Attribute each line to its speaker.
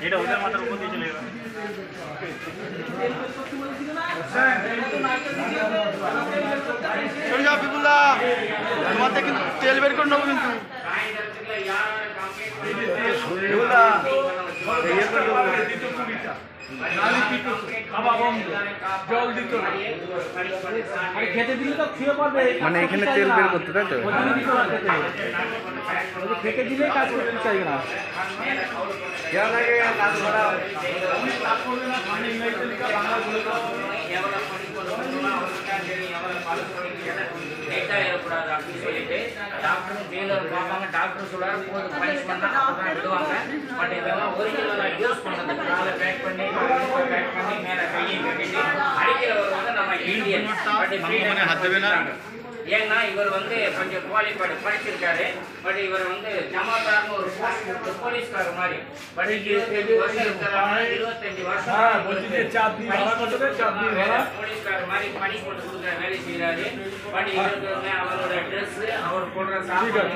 Speaker 1: এটা ওদের মাথার উপর দিয়ে চলে গেল।
Speaker 2: চলে যাও বিপুলদা, তোমার থেকে কিন্তু তেল বের করে নেবো কিন্তু। বিপুলদা
Speaker 3: খেতে দিলে তো খেয়ে পারবে,
Speaker 2: মানে এখানে তেল বের করতে, তাই তো?
Speaker 3: খেতে দিলে কাজ করতে চাইবে না।
Speaker 4: டாக்டர் சொல்றாரு போது பனிஷ் பண்ணா அப்பதான் விடுவாங்க. பட் இதெல்லாம் ஒரிஜினலா யூஸ் பண்ணது காலை பேக் பண்ணி மேல கையை கட்டிட்டு அடிக்கிறவர் வந்து நம்ம இந்தியன். ஏன்னா இவர் வந்து கொஞ்சம் குவாலிஃபைடு படிச்சிருக்காரு. பட் இவர் வந்து ஜமாத்தார்னு ஒரு போலீஸ்காரர் மாதிரி. பட் 25 வருஷம் இருக்கிறாங்க, 25 வருஷம் போலீஸ்காரர் மாதிரி பணி போட்டு கொடுக்குற வேலை செய்யறாரு. பட் இவருக்கு அவரோட ட்ரெஸ், அவர் போடுற சாப்பாடு